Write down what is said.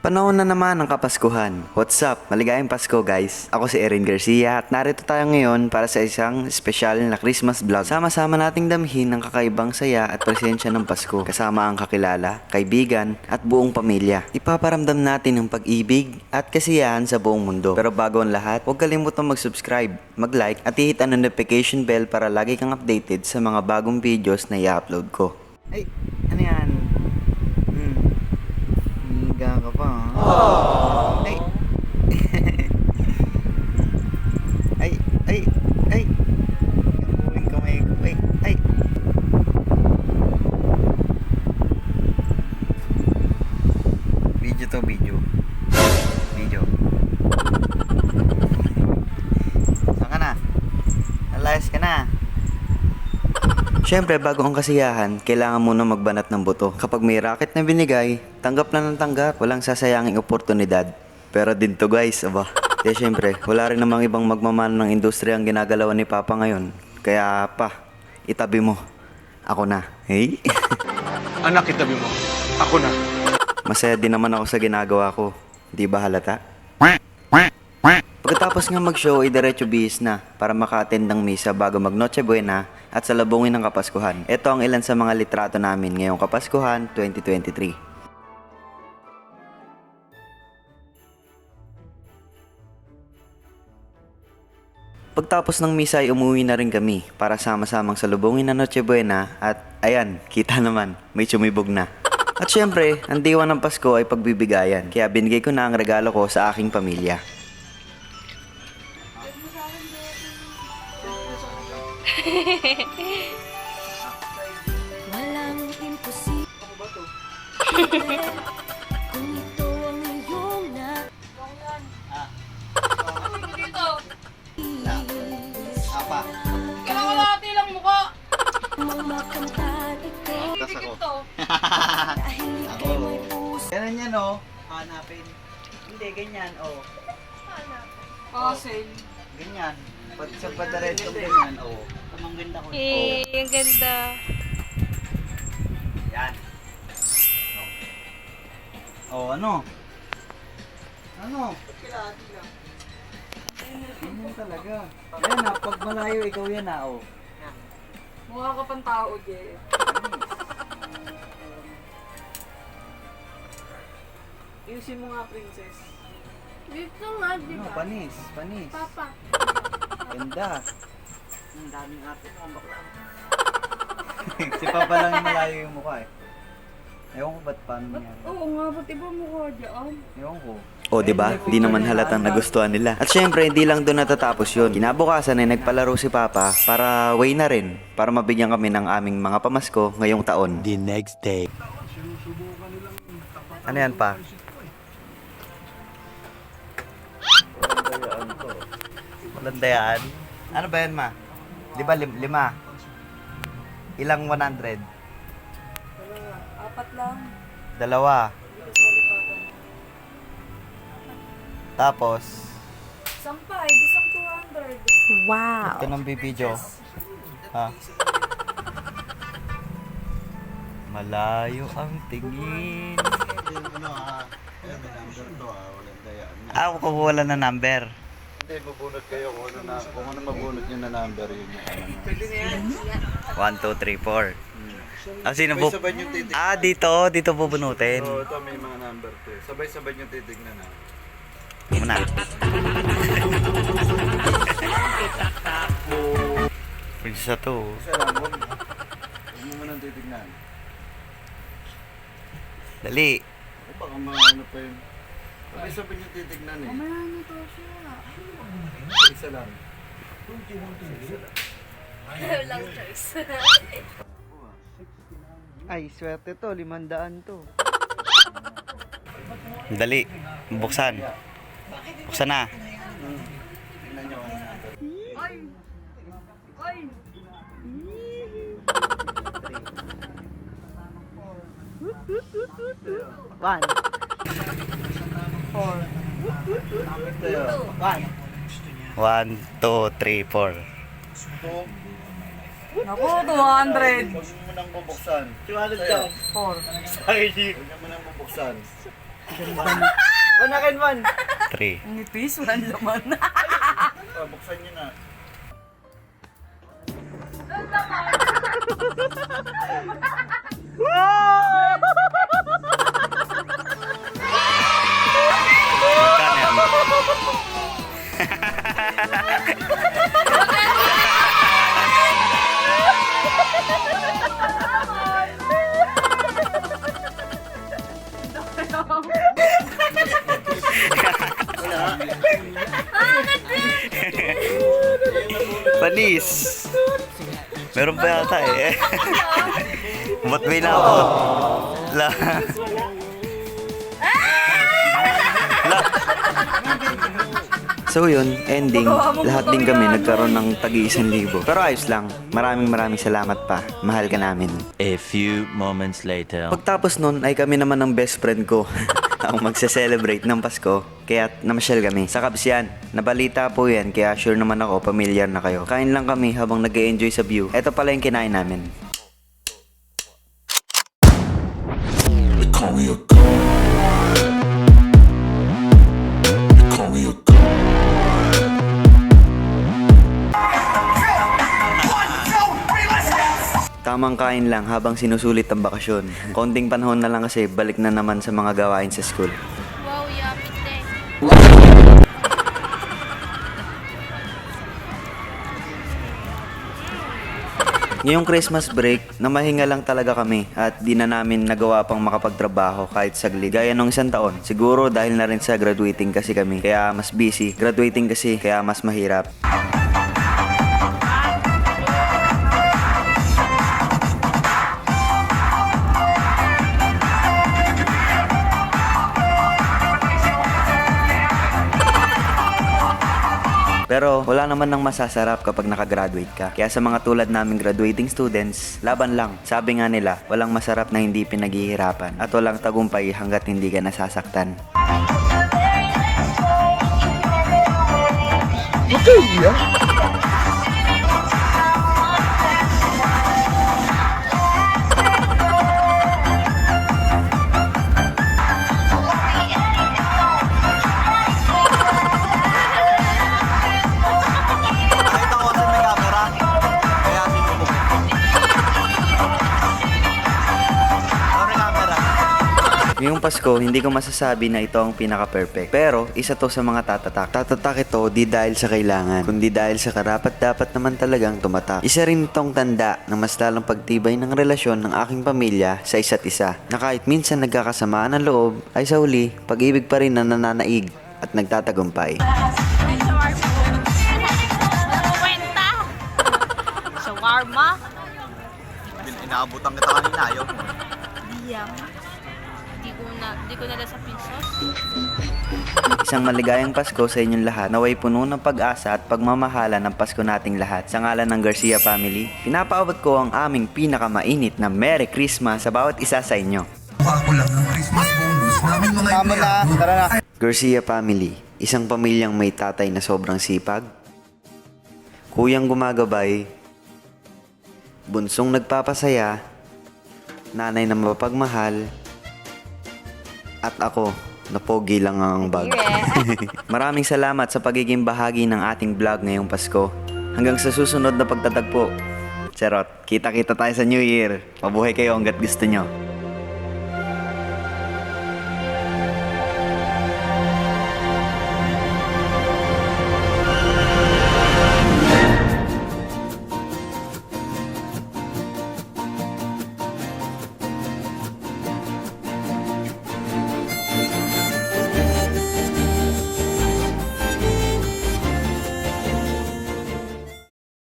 Panahon na naman ng Kapaskuhan. What's up? Maligayang Pasko guys. Ako si Erin Garcia at narito tayo ngayon para sa isang espesyal na Christmas vlog. Sama-sama nating damhin ang kakaibang saya at presensya ng Pasko. Kasama ang kakilala, kaibigan at buong pamilya. Ipaparamdam natin ang pag-ibig at kasiyahan sa buong mundo. Pero bago ang lahat, huwag kalimutang mag-subscribe, mag-like at i-hit ang notification bell para lagi kang updated sa mga bagong videos na i-upload ko. Ay, ano yan? Higa ka pa, ha? Ay. Ay. Yung buwing kamay ko. Ay. Video. Saan ka na? Nalayas ka na. Siyempre, bago ang kasiyahan, kailangan muna magbanat ng buto. Kapag may racket na binigay, tanggap na ng tanggap. Walang sasayanging oportunidad. Pero din to guys, aba. Kaya siyempre, wala rin namang ibang magmamano ng industriya ang ginagalawan ni Papa ngayon. Kaya pa, itabi mo. Ako na. Hey? Anak, itabi mo. Ako na. Masaya din naman ako sa ginagawa ko. Di ba halata? Pagkatapos nga mag-show ay diretso bihis na para maka-attend ng misa bago mag Noche Buena at salubungin ng Kapaskuhan. Ito ang ilan sa mga litrato namin ngayong Kapaskuhan 2023. Pagtapos ng misa ay umuwi na rin kami para sama-samang salubungin ng Noche Buena at ayan, kita naman, may sumibog na. At syempre, ang diwa ng Pasko ay pagbibigayan kaya binigay ko na ang regalo ko sa aking pamilya. Walang imposible kung ito ang iyong Apa? Kailangan kalahati lang mukha. mamakantad ito Tas ako. Ito. dahil ikaw may puso. Ganun yan oh. Hanapin. Hindi, ganyan oh. Puzzle. Ganyan. Sa padaretso ganyan oh. Tamang ganda ko. Ang ganda. Yan. Oh, ano? Ano? Ganyan talaga. Yan na, pag malayo ikaw yan na oh. Mukha ka pang tao, Jay. Ayusin mo nga, princess. Dito nga, di Ano, ba? panis. Papa. Ganda. Ang daming ate mo, bakla. Si Papa lang yung malayo yung mukha eh. Ewan ko ba't paano nangyari. Oo nga, ba't iba mukha dyan? Ewan ko. O, diba? Di naman halatang nagustuhan nila. At syempre, hindi lang doon natatapos yun. Kinabukasan ay nagpalaro si Papa para way na rin. Para mabigyan kami ng aming mga pamasko ngayong taon. The next day. Ano yan pa? Walang dayaan. Ano ba yan, ma? Di ba lima? Ilang 100? Apat lang. Dalawa. Tapos, Isang pa, isang 200. Wow. ito ng bibidyo. Ha? Malayo ang tingin. Ako wala na number. Hindi, mabunot kayo kung ano mabunot nyo na number yun. 1, 2, 3, 4. Ah, sino po? Sabay-sabay nyo titignan. Ah, dito bubunutin. So, ito may mga number to eh. Sabay-sabay nyo titignan na. Muna. Prinsa to. Kasi alam mo, huwag mo munang titignan. Dali. O baka mga ano pa yun. Sabay-sabay nyo titignan eh. Marami to siya. Isa lang. Walang choice. Ay, swerte to. 500 to. Dali. Buksan. Buksan na. Tignan nyo ano number. One. Ito yun. 1, 2, 3, 4. Naku, 200. Huwag mo munang bubuksan. 4. Huwag mo munang bubuksan. One akin one. 3. Ang nipis, walang laman. Buksan niyo na. Panis! Meron pa yata eh. Ba't may napot? La. La. So yun, ending, lahat din kami nagkaroon ng tagi-1,000. Pero ayos lang, maraming salamat pa. Mahal ka namin. A few moments later. Pagtapos nun ay kami naman ng best friend ko ang magse-celebrate ng Pasko. Kaya namasyal kami sa Kabsyan. Nabalita po yan kaya sure naman ako familiar na kayo. Kain lang kami habang nag-enjoy sa view. Ito pala yung kinain namin. Tamang kain lang habang sinusulit ang bakasyon. Konting panahon na lang kasi balik na naman sa mga gawain sa school. Wow, yummy day. Ngayong Christmas break, namahinga lang talaga kami at di na namin nagawa pang makapagtrabaho kahit saglit. Gaya nung 1 taon. Siguro dahil na rin sa graduating kasi kami, kaya mas busy. Graduating kasi, kaya mas mahirap. Pero wala naman ng masasarap kapag nakagraduate ka. Kaya sa mga tulad naming graduating students, laban lang. Sabi nga nila, walang masarap na hindi pinaghihirapan at walang tagumpay hanggat hindi ka nasasaktan. Ngayong Pasko, hindi ko masasabi na ito ang pinaka-perfect. Pero, isa to sa mga tatatak. Tatatak ito di dahil sa kailangan, kundi dahil sa karapat-dapat naman talagang tumatak. Isa rin itong tanda ng mas lalong pagtibay ng relasyon ng aking pamilya sa isa't isa. Na kahit minsan nagkakasamaan ng loob, ay sa huli, pag-ibig pa rin na nananaig at nagtatagumpay. Kwenta! Shawarma? Inaabutan kita kanina, ayaw mo. Diyam. Di ko na sa pinsos. Isang maligayang Pasko sa inyong lahat. Naway puno ng pag-asa at pagmamahala ng Pasko nating lahat. Sa ngalan ng Garcia family, pinapaabot ko ang aming pinakamainit na Merry Christmas sa bawat isa sa inyo. Ako lang ang Christmas bonus namin mga empleyado. Garcia family, isang pamilyang may tatay na sobrang sipag, kuyang gumagabay, bunsong nagpapasaya, nanay na mapagmahal, at ako, na pogi lang ang bag. Maraming salamat sa pagiging bahagi ng ating vlog ngayong Pasko. Hanggang sa susunod na pagtatagpo. Charot, kita-kita tayo sa New Year. Mabuhay kayo hanggat gusto nyo.